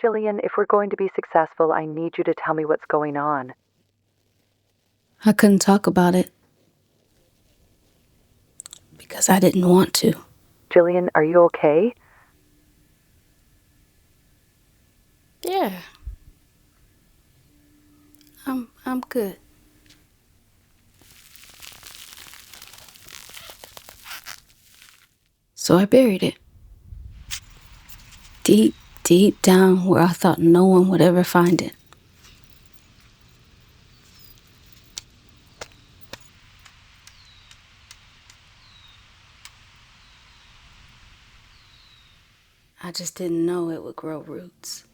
Jillian, if we're going to be successful, I need you to tell me what's going on. I couldn't talk about it because I didn't want to. Jillian, are you okay? Yeah. I'm good. So I buried it. Deep, deep down where I thought no one would ever find it. I just didn't know it would grow roots.